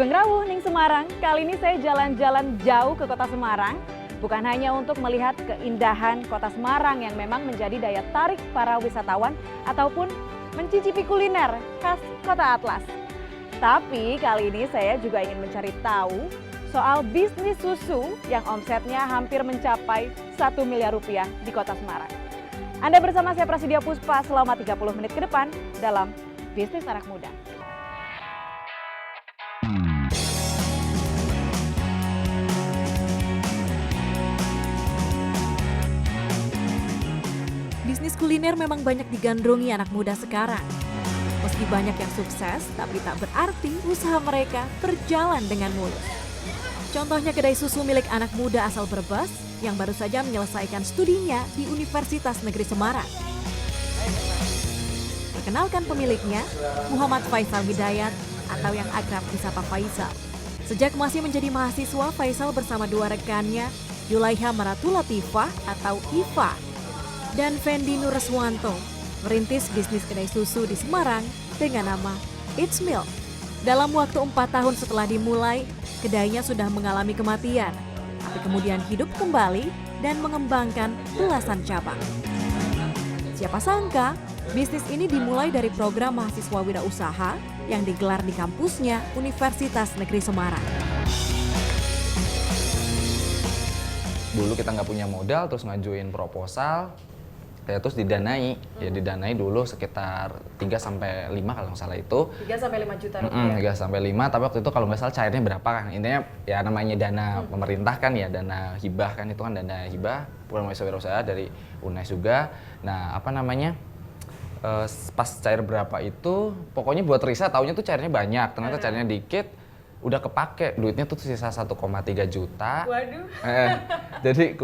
Sugeng Rawuh ning Semarang. Kali ini saya jalan-jalan jauh ke kota Semarang. Bukan hanya untuk melihat keindahan kota Semarang yang memang menjadi daya tarik para wisatawan ataupun mencicipi kuliner khas kota Atlas. Tapi kali ini saya juga ingin mencari tahu soal bisnis susu yang omsetnya hampir mencapai 1 miliar rupiah di kota Semarang. Anda bersama saya Prasidya Puspa selama 30 menit ke depan dalam Bisnis Anak Muda. Bisnis kuliner memang banyak digandrungi anak muda sekarang. Meski banyak yang sukses, tapi tak berarti usaha mereka berjalan dengan mulus. Contohnya kedai susu milik anak muda asal Brebes yang baru saja menyelesaikan studinya di Universitas Negeri Semarang. Perkenalkan pemiliknya, Muhammad Faisal Hidayat atau yang akrab disapa Faisal. Sejak masih menjadi mahasiswa, Faisal bersama dua rekannya, Yulaiha Maratul Latifah atau Iva, dan Fendi Nureswanto merintis bisnis kedai susu di Semarang dengan nama It's Milk. Dalam waktu 4 tahun setelah dimulai, kedainya sudah mengalami kematian, tapi kemudian hidup kembali dan mengembangkan belasan cabang. Siapa sangka, bisnis ini dimulai dari program mahasiswa wirausaha yang digelar di kampusnya Universitas Negeri Semarang. Dulu kita nggak punya modal, terus ngajuin proposal, terus didanai. Ya didanai dulu sekitar 3-5 kalau nggak salah itu. 3-5 juta rupiah. 3-5, tapi waktu itu kalau nggak salah cairnya berapa kan. Intinya ya namanya dana pemerintah kan ya, dana hibah kan, itu kan dana hibah, program mahasiswa wirausaha dari UNES juga. Nah apa namanya, pas cair berapa itu, pokoknya buat Risa taunya tuh cairnya banyak, ternyata cairnya dikit. Udah kepake, duitnya tuh sisa 1,3 juta. Waduh. Jadi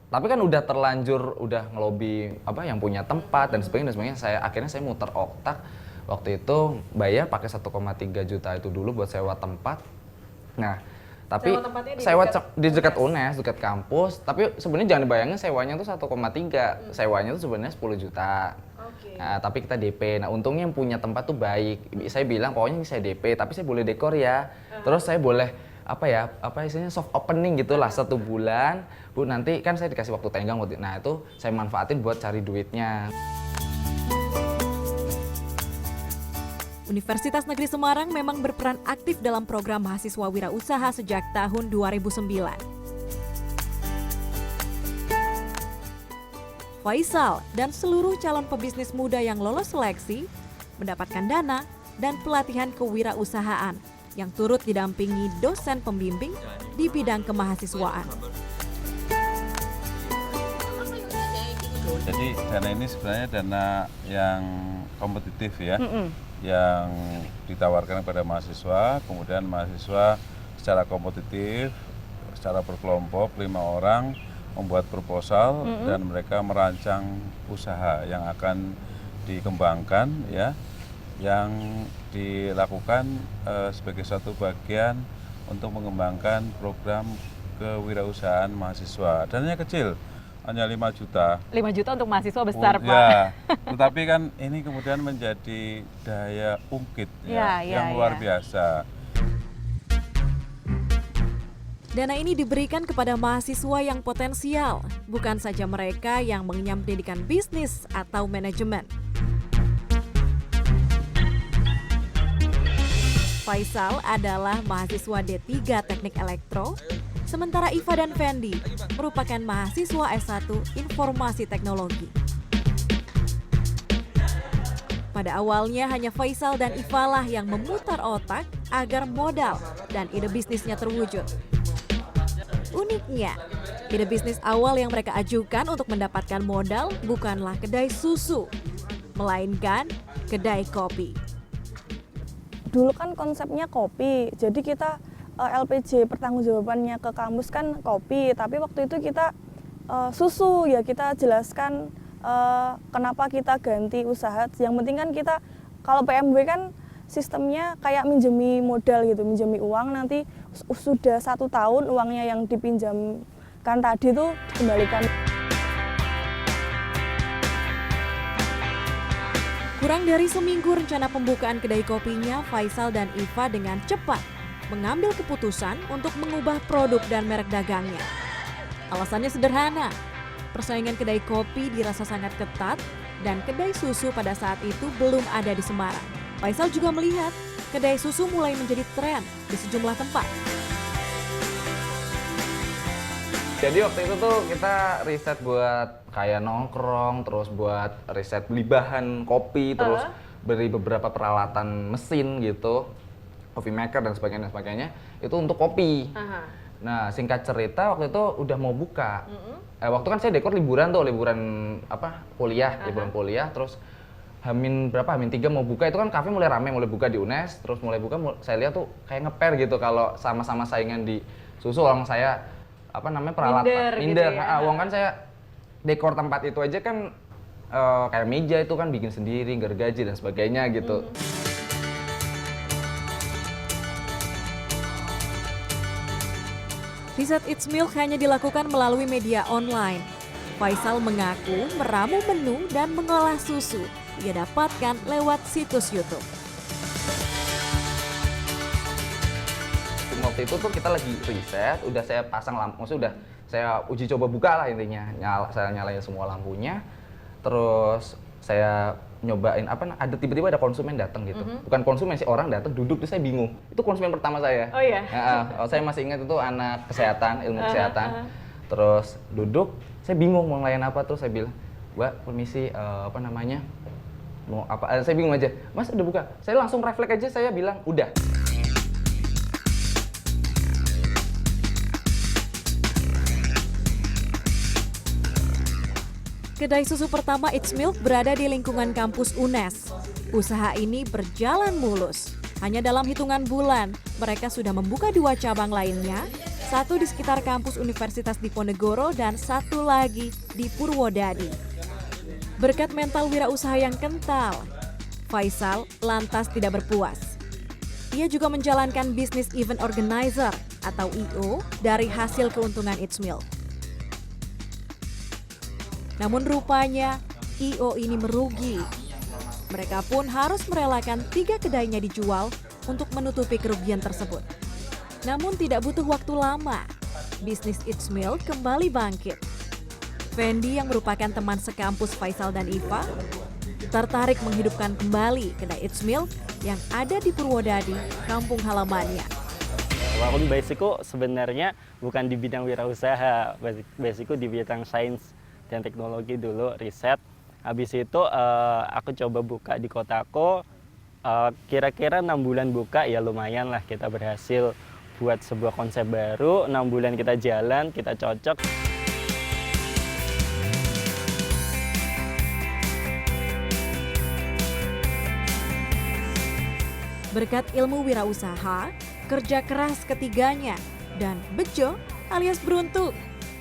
tapi kan udah terlanjur, udah ngelobi apa yang punya tempat dan sebagainya. Akhirnya saya muter otak waktu itu, bayar pakai 1,3 juta itu dulu buat sewa tempat. Nah, tapi sewa di dekat UNES, dekat kampus. Tapi sebenarnya jangan dibayangin sewanya tuh 1,3, sewanya tuh sebenarnya 10 juta. Nah, tapi kita DP. Nah, untungnya yang punya tempat tuh baik. Saya bilang pokoknya ini saya DP, tapi saya boleh dekor ya. Terus saya boleh istilahnya soft opening gitulah 1 bulan. Bu, nanti kan saya dikasih waktu tenggang. Nah, itu saya manfaatin buat cari duitnya. Universitas Negeri Semarang memang berperan aktif dalam program mahasiswa wirausaha sejak tahun 2009. Faisal dan seluruh calon pebisnis muda yang lolos seleksi mendapatkan dana dan pelatihan kewirausahaan yang turut didampingi dosen pembimbing di bidang kemahasiswaan. Jadi dana ini sebenarnya dana yang kompetitif ya, yang ditawarkan kepada mahasiswa, kemudian mahasiswa secara kompetitif, secara berkelompok 5 orang membuat proposal dan mereka merancang usaha yang akan dikembangkan ya, yang dilakukan sebagai suatu bagian untuk mengembangkan program kewirausahaan mahasiswa. Dananya kecil, hanya 5 juta. 5 juta untuk mahasiswa besar, Pak. Ya, tetapi kan ini kemudian menjadi daya ungkit yang luar biasa. Dana ini diberikan kepada mahasiswa yang potensial, bukan saja mereka yang mengenyam pendidikan bisnis atau manajemen. Faisal adalah mahasiswa D3 Teknik Elektro, sementara Iva dan Fendi merupakan mahasiswa S1 Informasi Teknologi. Pada awalnya hanya Faisal dan Iva lah yang memutar otak agar modal dan ide bisnisnya terwujud. Uniknya, ide bisnis awal yang mereka ajukan untuk mendapatkan modal bukanlah kedai susu, melainkan kedai kopi. Dulu kan konsepnya kopi, jadi kita LPG pertanggungjawabannya ke kampus kan kopi, tapi waktu itu kita susu ya, kita jelaskan kenapa kita ganti usaha. Yang penting kan kita, kalau PMW kan sistemnya kayak minjemi modal gitu, minjemi uang, nanti sudah 1 tahun uangnya yang dipinjamkan tadi tuh dikembalikan. Kurang dari seminggu rencana pembukaan kedai kopinya, Faisal dan Iva dengan cepat mengambil keputusan untuk mengubah produk dan merek dagangnya. Alasannya sederhana, persaingan kedai kopi dirasa sangat ketat dan kedai susu pada saat itu belum ada di Semarang. Faisal juga melihat kedai susu mulai menjadi tren di sejumlah tempat. Jadi waktu itu tuh kita riset buat kayak nongkrong, terus buat riset beli bahan kopi, terus beli beberapa peralatan mesin gitu, coffee maker dan sebagainya, itu untuk kopi. Nah singkat cerita waktu itu udah mau buka. Waktu kan saya dekor liburan kuliah, liburan kuliah, terus Hamin 3 mau buka, itu kan kafe mulai rame, mulai buka di UNES, terus mulai buka, saya lihat tuh kayak ngeper gitu kalau sama-sama saingan di susu, orang saya peralatan minder gitu ya. Uang kan saya dekor tempat itu aja kan kayak meja itu kan bikin sendiri, gergaji dan sebagainya gitu. Riset It's Milk hanya dilakukan melalui media online. Faisal mengaku meramu menu dan mengolah susu ia dapatkan lewat situs YouTube. Waktu itu tuh kita lagi riset, udah saya pasang lampu, maksudnya udah saya uji coba buka lah intinya, saya nyalain semua lampunya, terus saya nyobain ada tiba-tiba ada konsumen datang gitu, bukan konsumen sih, orang datang duduk, terus saya bingung, itu konsumen pertama saya. Oh iya? Saya masih ingat itu anak kesehatan, ilmu kesehatan, terus duduk, saya bingung mau ngelayan apa, terus saya bilang, Mbak permisi, mau apa, saya bingung aja, Mas udah buka, saya langsung refleks aja, saya bilang udah. Kedai susu pertama It's Milk berada di lingkungan kampus UNES. Usaha ini berjalan mulus. Hanya dalam hitungan bulan, mereka sudah membuka 2 cabang lainnya, satu di sekitar kampus Universitas Diponegoro dan satu lagi di Purwodadi. Berkat mental wirausaha yang kental, Faisal lantas tidak berpuas. Ia juga menjalankan bisnis event organizer atau IO dari hasil keuntungan It's Milk. Namun rupanya IO ini merugi. Mereka pun harus merelakan 3 kedainya dijual untuk menutupi kerugian tersebut. Namun tidak butuh waktu lama, bisnis It's Milk kembali bangkit. Fendi yang merupakan teman sekampus Faisal dan Iva tertarik menghidupkan kembali kedai It's Milk yang ada di Purwodadi, kampung halamannya. Walaupun basicku sebenarnya bukan di bidang wirausaha, basicku di bidang sains dan teknologi dulu, riset. Habis itu aku coba buka di kotaku, kira-kira 6 bulan buka ya lumayan lah, kita berhasil buat sebuah konsep baru, 6 bulan kita jalan, kita cocok. Berkat ilmu wirausaha, kerja keras ketiganya, dan bejo alias beruntung,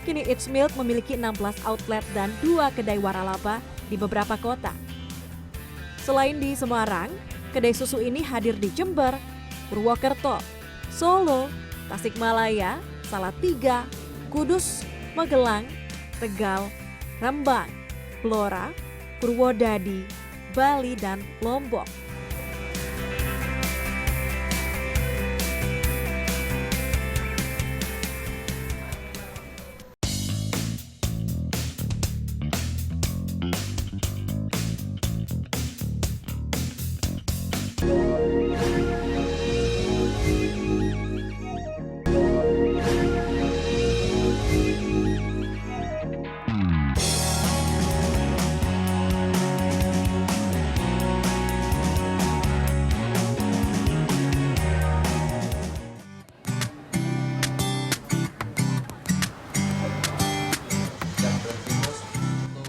kini It's Milk memiliki 16 outlet dan 2 kedai waralaba di beberapa kota. Selain di Semarang, kedai susu ini hadir di Jember, Purwokerto, Solo, Tasikmalaya, Salatiga, Kudus, Magelang, Tegal, Rembang, Blora, Purwodadi, Bali, dan Lombok.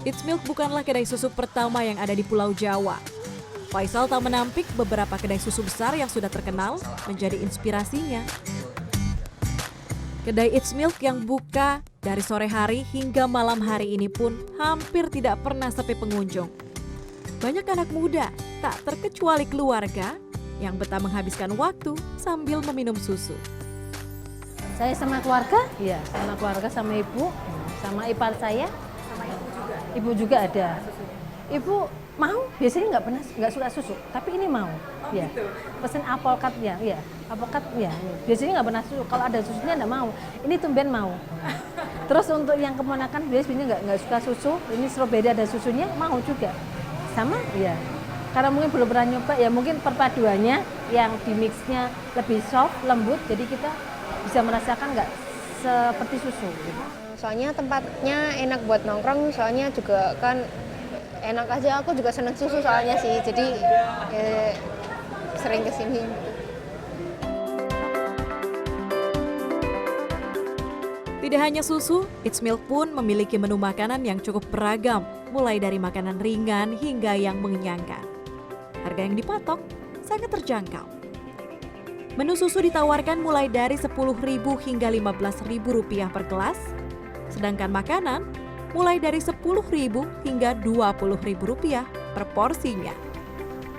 It's Milk bukanlah kedai susu pertama yang ada di Pulau Jawa. Faisal tak menampik beberapa kedai susu besar yang sudah terkenal menjadi inspirasinya. Kedai It's Milk yang buka dari sore hari hingga malam hari ini pun hampir tidak pernah sepi pengunjung. Banyak anak muda, tak terkecuali keluarga, yang betah menghabiskan waktu sambil meminum susu. Saya sama keluarga, iya, sama keluarga, sama ibu, sama ipar saya. Sama ibu juga? Ibu juga ada. Ibu mau, biasanya nggak suka susu, tapi ini mau. Ya. Pesen alpukat ya, alpukat ya. Biasanya nggak pernah susu, kalau ada susunya nggak mau. Ini tumben mau. Terus untuk yang keponakan biasanya nggak suka susu, ini stroberi ada susunya mau juga. Sama ya. Karena mungkin belum pernah nyoba ya, mungkin perpaduannya yang di mixnya lebih soft, lembut, jadi kita bisa merasakan nggak seperti susu. Gitu. Soalnya tempatnya enak buat nongkrong, soalnya juga kan enak aja, aku juga seneng susu soalnya sih, jadi sering kesini. Tidak hanya susu, It's Milk pun memiliki menu makanan yang cukup beragam, mulai dari makanan ringan hingga yang mengenyangkan. Harga yang dipatok sangat terjangkau. Menu susu ditawarkan mulai dari Rp10.000 hingga Rp15.000 per gelas, sedangkan makanan mulai dari Rp10.000 hingga Rp20.000 per porsinya.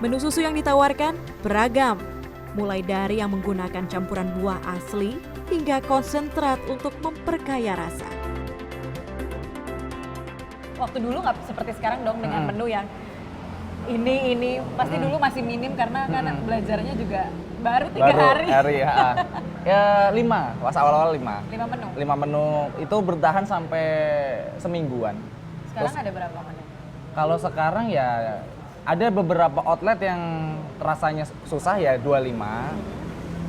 Menu susu yang ditawarkan beragam, mulai dari yang menggunakan campuran buah asli hingga konsentrat untuk memperkaya rasa. Waktu dulu nggak seperti sekarang dong dengan menu yang ini pasti dulu masih minim karena kan belajarnya juga baru 3 hari. Ya 5, pas awal-awal 5. 5 menu. 5 menu itu bertahan sampai semingguan. Sekarang Terus, ada berapa menu? kalau sekarang ya ada beberapa outlet yang rasanya susah ya 25.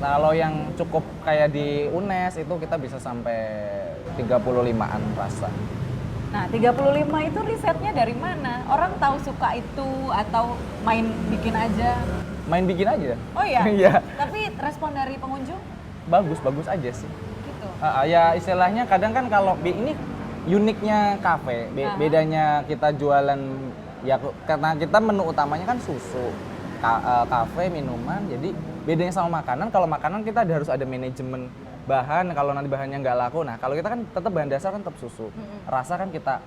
Kalau yang cukup kayak di UNES itu kita bisa sampai 35-an rasa. Nah, 35 itu risetnya dari mana? Orang tahu suka itu atau main bikin aja? Main bikin aja. Oh iya? Iya. Tapi respon dari pengunjung? Bagus aja sih. Gitu. Ya istilahnya kadang kan kalau ini uniknya kafe, bedanya kita jualan ya karena kita menu utamanya kan susu, kafe, minuman, jadi bedanya sama makanan. Kalau makanan kita harus ada manajemen bahan, kalau nanti bahannya nggak laku. Nah kalau kita kan tetap bahan dasar kan tetap susu. Rasa kan kita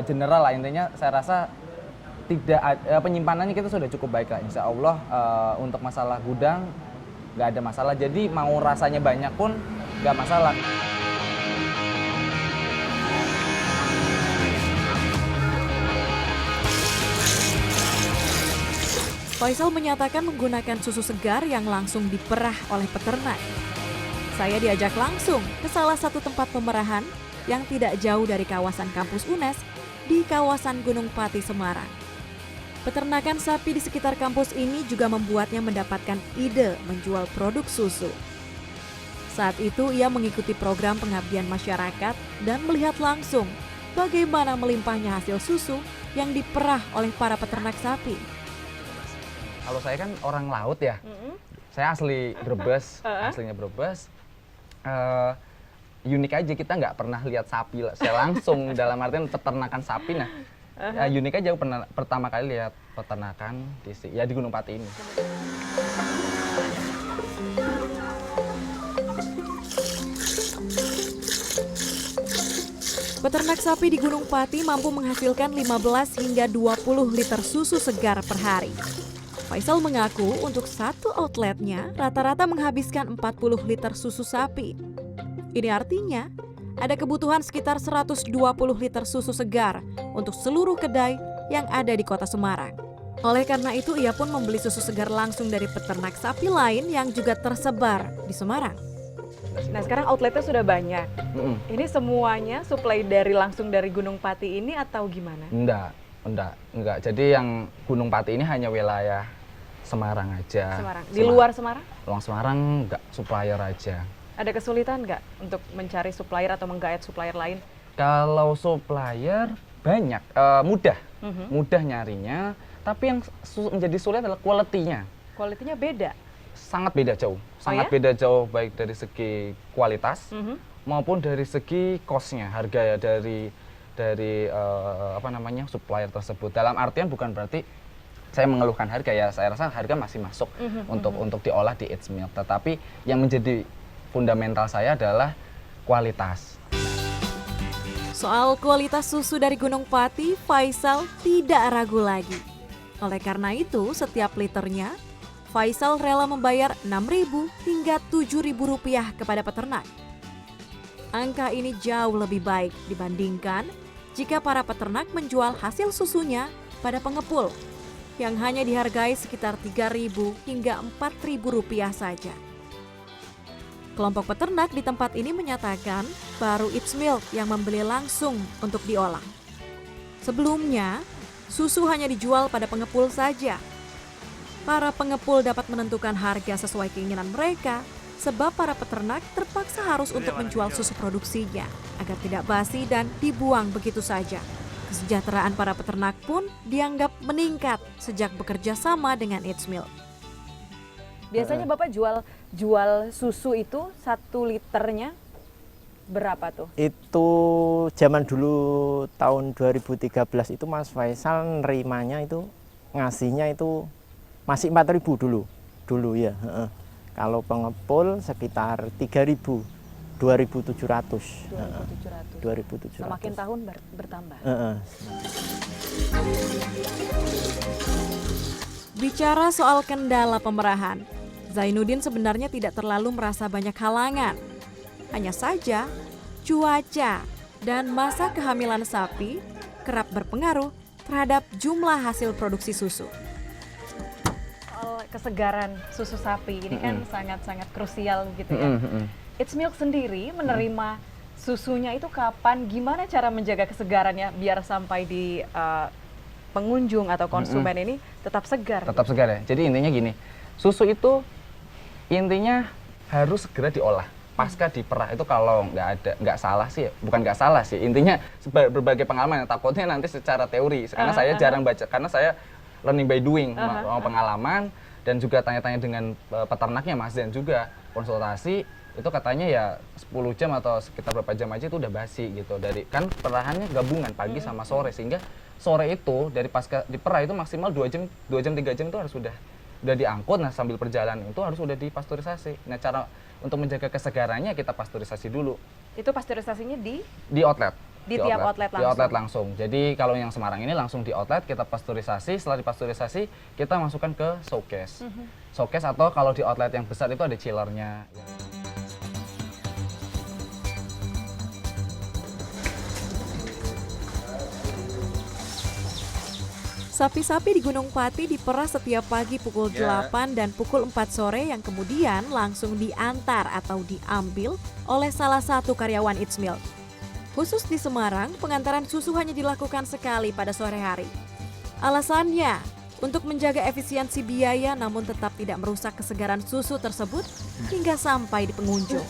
general lah, intinya saya rasa tidak penyimpanannya kita sudah cukup baik lah. Insya Allah untuk masalah gudang nggak ada masalah. Jadi mau rasanya banyak pun nggak masalah. Faisal menyatakan menggunakan susu segar yang langsung diperah oleh peternak. Saya diajak langsung ke salah satu tempat pemerahan yang tidak jauh dari kawasan kampus UNES di kawasan Gunung Pati, Semarang. Peternakan sapi di sekitar kampus ini juga membuatnya mendapatkan ide menjual produk susu. Saat itu ia mengikuti program pengabdian masyarakat dan melihat langsung bagaimana melimpahnya hasil susu yang diperah oleh para peternak sapi. Kalau saya kan orang laut ya, saya asli Brebes, aslinya Brebes. Unik aja, kita nggak pernah lihat sapi saya langsung dalam artian peternakan sapi. Nah, unik aja aku pernah pertama kali lihat peternakan di Gunung Pati ini. Peternak sapi di Gunung Pati mampu menghasilkan 15 hingga 20 liter susu segar per hari. Faisal mengaku untuk satu outletnya rata-rata menghabiskan 40 liter susu sapi. Ini artinya ada kebutuhan sekitar 120 liter susu segar untuk seluruh kedai yang ada di kota Semarang. Oleh karena itu ia pun membeli susu segar langsung dari peternak sapi lain yang juga tersebar di Semarang. Nah, sekarang outletnya sudah banyak. Ini semuanya supply langsung dari Gunung Pati ini atau gimana? Enggak. Jadi yang Gunung Pati ini hanya wilayah Semarang aja. Semarang. Di luar Semarang? Luar Semarang enggak, supplier aja. Ada kesulitan nggak untuk mencari supplier atau menggait supplier lain? Kalau supplier banyak, mudah nyarinya. Tapi yang menjadi sulit adalah kualitinya. Kualitinya beda? Sangat beda jauh. Beda jauh baik dari segi kualitas maupun dari segi cost-nya, harga ya dari supplier tersebut. Dalam artian bukan berarti saya mengeluhkan harga ya, saya rasa harga masih masuk untuk diolah di It's Milk. Tetapi yang menjadi fundamental saya adalah kualitas. Soal kualitas susu dari Gunung Pati, Faisal tidak ragu lagi. Oleh karena itu, setiap liternya, Faisal rela membayar Rp6.000 hingga Rp7.000 kepada peternak. Angka ini jauh lebih baik dibandingkan jika para peternak menjual hasil susunya pada pengepul yang hanya dihargai sekitar Rp3.000 hingga Rp4.000 saja. Kelompok peternak di tempat ini menyatakan baru It's Milk yang membeli langsung untuk diolah. Sebelumnya, susu hanya dijual pada pengepul saja. Para pengepul dapat menentukan harga sesuai keinginan mereka, sebab para peternak terpaksa harus untuk menjual susu produksinya agar tidak basi dan dibuang begitu saja. Kesejahteraan para peternak pun dianggap meningkat sejak bekerja sama dengan It's Milk. Biasanya Bapak jual susu itu 1 liternya berapa tuh? Itu zaman dulu tahun 2013 itu Mas Faisal nerimanya itu ngasihnya itu masih 4.000 dulu ya. Kalau pengepul sekitar 3.000, 2.700. 2.700. Semakin tahun bertambah. Bicara soal kendala pemerahan, Zainuddin sebenarnya tidak terlalu merasa banyak halangan. Hanya saja, cuaca dan masa kehamilan sapi kerap berpengaruh terhadap jumlah hasil produksi susu. Soal kesegaran susu sapi ini kan sangat-sangat krusial gitu ya. It's Milk sendiri menerima susunya itu kapan? Gimana cara menjaga kesegarannya biar sampai di pengunjung atau konsumen ini tetap segar? Tetap segar ya. Jadi intinya gini, susu itu intinya harus segera diolah. Pasca diperah itu kalau nggak salah sih, bukan nggak salah sih. Intinya berbagai pengalaman. Takutnya nanti secara teori, karena saya jarang baca, karena saya learning by doing, pengalaman dan juga tanya-tanya dengan peternaknya Mas dan juga konsultasi. Itu katanya ya 10 jam atau sekitar berapa jam aja itu udah basi gitu. Dari kan perahannya gabungan pagi sama sore, sehingga sore itu dari pasca diperah itu maksimal 2 jam 3 jam itu harus udah diangkut. Nah sambil perjalanan itu harus udah dipasteurisasi. Nah cara untuk menjaga kesegarannya kita pasteurisasi dulu. Itu pasteurisasinya di outlet. Di tiap outlet langsung. Di outlet langsung. Jadi kalau yang Semarang ini langsung di outlet kita pasteurisasi. Setelah dipasteurisasi kita masukkan ke showcase. Showcase atau kalau di outlet yang besar itu ada chillernya. Sapi-sapi di Gunung Pati diperah setiap pagi pukul 8 dan pukul 4 sore yang kemudian langsung diantar atau diambil oleh salah satu karyawan It's Milk. Khusus di Semarang, pengantaran susu hanya dilakukan sekali pada sore hari. Alasannya, untuk menjaga efisiensi biaya namun tetap tidak merusak kesegaran susu tersebut hingga sampai di pengunjung.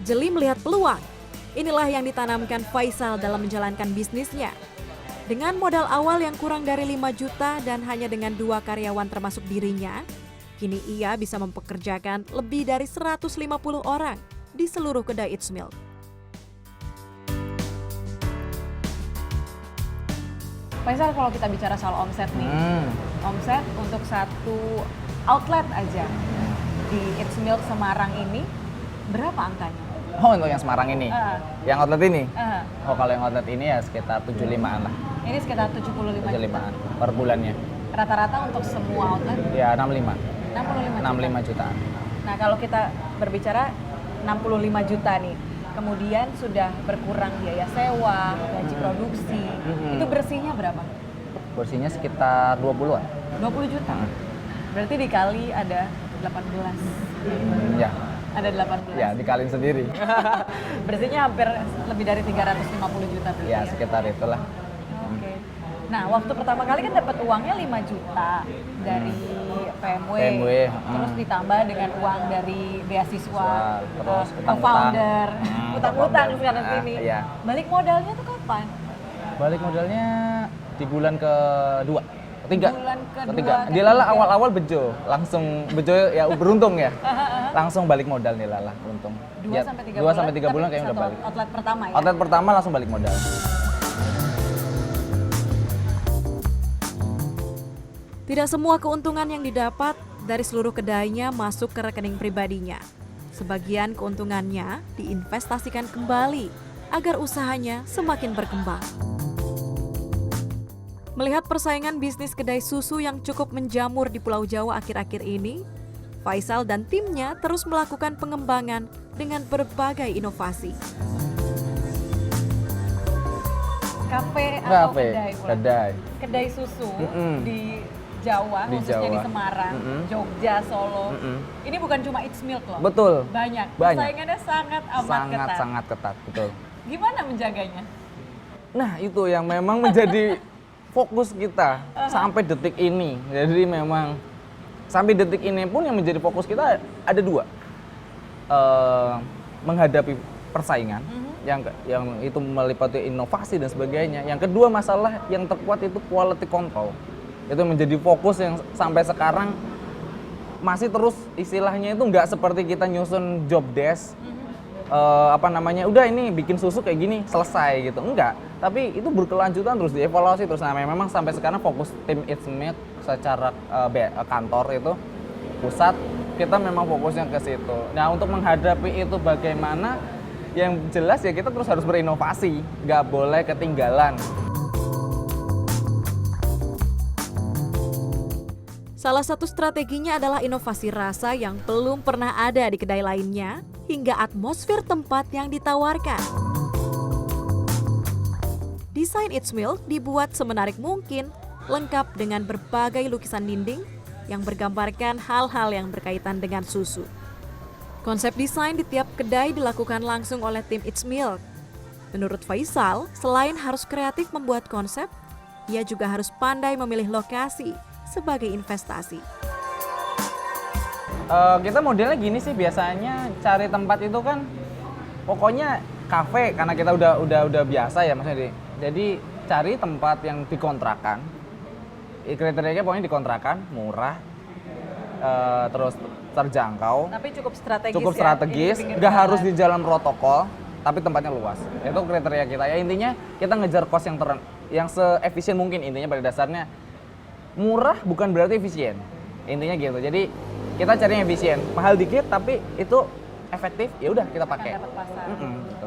Jeli melihat peluang. Inilah yang ditanamkan Faisal dalam menjalankan bisnisnya. Dengan modal awal yang kurang dari 5 juta dan hanya dengan 2 karyawan termasuk dirinya, kini ia bisa mempekerjakan lebih dari 150 orang di seluruh kedai It's Milk. Faisal, kalau kita bicara soal omset nih, omset untuk satu outlet aja di It's Milk Semarang ini berapa angkanya? Oh untuk yang Semarang ini? Yang outlet ini? Oh kalau yang outlet ini ya sekitar 75-an lah. Ini sekitar 75 juta per bulannya. Rata-rata untuk semua outlet? Ya 65. 65 jutaan. Nah kalau kita berbicara 65 juta nih, kemudian sudah berkurang biaya sewa, gaji produksi, itu bersihnya berapa? Bersihnya sekitar 20-an. 20 juta? Berarti dikali ada 18. Ya. Ada 18. Ya, dikaliin sendiri. Bersihnya hampir lebih dari 350 juta berarti ya. Sekitar itulah. Oke. Nah, waktu pertama kali kan dapat uangnya 5 juta dari PMW, terus ditambah dengan uang dari beasiswa, terus founder, utang-utang sekarang sini. Iya. Balik modalnya tuh kapan? Balik modalnya di bulan kedua, ketiga. Bulan kedua, Ketiga. Di Lala awal-awal bejo, langsung bejo ya beruntung ya. Langsung balik modal nih Lala, untung. 2 Ya, sampai 3 2 bulan. sampai 3 bulan tapi kayaknya udah satu balik. Outlet pertama ya. Outlet pertama langsung balik modal. Tidak semua keuntungan yang didapat dari seluruh kedainya masuk ke rekening pribadinya. Sebagian keuntungannya diinvestasikan kembali agar usahanya semakin berkembang. Melihat persaingan bisnis kedai susu yang cukup menjamur di Pulau Jawa akhir-akhir ini, Faisal dan timnya terus melakukan pengembangan dengan berbagai inovasi. Kafe atau Kafe, kedai? Pulang? kedai. Kedai susu Mm-mm. di Jawa, Di khususnya di Jawa. Semarang, Mm-mm. Jogja, Solo. Mm-mm. Ini bukan cuma It's Milk loh. Betul. Banyak. Banyak. Persaingannya sangat amat ketat. Sangat ketat, betul. Gimana menjaganya? Nah, itu yang memang menjadi fokus kita sampai detik ini. Jadi memang sampai detik ini pun yang menjadi fokus kita ada 2. Menghadapi persaingan yang itu meliputi inovasi dan sebagainya. Yang kedua, masalah yang terkuat itu quality control. Itu menjadi fokus yang sampai sekarang masih terus istilahnya itu nggak seperti kita nyusun job desk. Udah ini bikin susu kayak gini selesai gitu, enggak, tapi itu berkelanjutan terus dievaluasi terus. Nah, memang sampai sekarang fokus tim It's Milk secara kantor itu pusat kita memang fokusnya ke situ. Nah, untuk menghadapi itu bagaimana, yang jelas ya kita terus harus berinovasi, nggak boleh ketinggalan. Salah satu strateginya adalah inovasi rasa yang belum pernah ada di kedai lainnya, hingga atmosfer tempat yang ditawarkan. Desain It's Milk dibuat semenarik mungkin, lengkap dengan berbagai lukisan dinding yang bergambarkan hal-hal yang berkaitan dengan susu. Konsep desain di tiap kedai dilakukan langsung oleh tim It's Milk. Menurut Faisal, selain harus kreatif membuat konsep, ia juga harus pandai memilih lokasi sebagai investasi. Kita modelnya gini sih, biasanya cari tempat itu kan pokoknya kafe karena kita udah biasa ya maksudnya. Jadi cari tempat yang dikontrakan. Kriterianya pokoknya dikontrakan, murah, terus terjangkau. Tapi cukup strategis. Cukup ya, strategis, ini di pinggir nggak jalan. harus di jalan protokol, tapi tempatnya luas. Itu kriteria kita. Ya intinya kita ngejar cost yang seefisien mungkin. Intinya pada dasarnya murah bukan berarti efisien. Intinya gitu. Jadi kita cari yang efisien, mahal dikit tapi itu efektif. Ya udah kita pakai. Dapat pasar.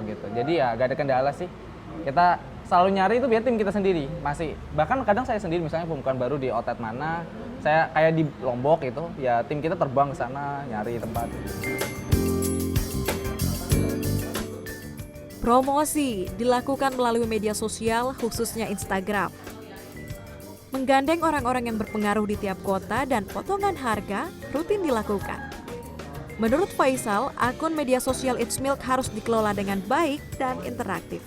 Gitu. Jadi ya gak ada kendala sih. Kita selalu nyari itu biar tim kita sendiri. Masih bahkan kadang saya sendiri misalnya pembukaan baru di outlet mana, saya kayak di Lombok itu, ya tim kita terbang ke sana nyari tempat. Promosi dilakukan melalui media sosial, khususnya Instagram. Menggandeng orang-orang yang berpengaruh di tiap kota dan potongan harga rutin dilakukan. Menurut Faisal, akun media sosial It's Milk harus dikelola dengan baik dan interaktif.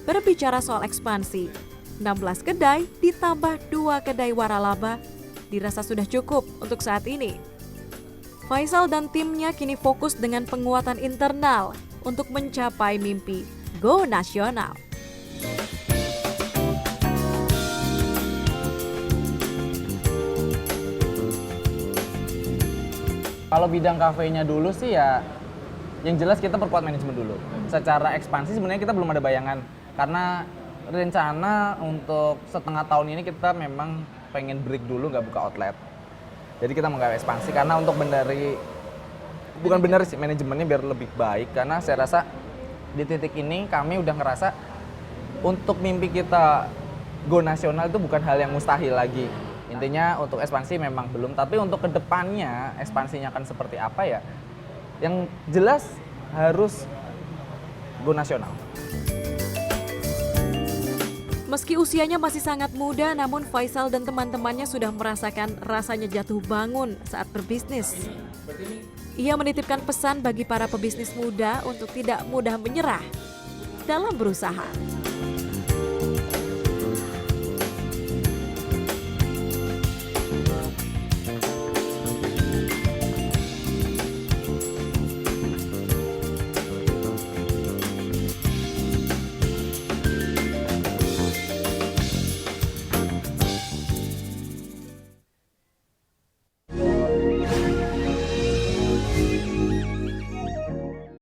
Berbicara soal ekspansi, 16 kedai ditambah 2 kedai waralaba dirasa sudah cukup untuk saat ini. Faisal dan timnya kini fokus dengan penguatan internal untuk mencapai mimpi Go Nasional. Kalau bidang kafenya dulu sih ya, yang jelas kita perkuat manajemen dulu. Secara ekspansi sebenarnya kita belum ada bayangan. Karena rencana untuk setengah tahun ini kita memang pengen break dulu, nggak buka outlet. Jadi kita mau nggak ekspansi karena untuk bukan benar sih manajemennya biar lebih baik. Karena saya rasa di titik ini kami udah ngerasa untuk mimpi kita go nasional itu bukan hal yang mustahil lagi. Intinya untuk ekspansi memang belum, tapi untuk kedepannya ekspansinya akan seperti apa ya? Yang jelas harus go nasional. Meski usianya masih sangat muda, namun Faisal dan teman-temannya sudah merasakan rasanya jatuh bangun saat berbisnis. Ia menitipkan pesan bagi para pebisnis muda untuk tidak mudah menyerah dalam berusaha.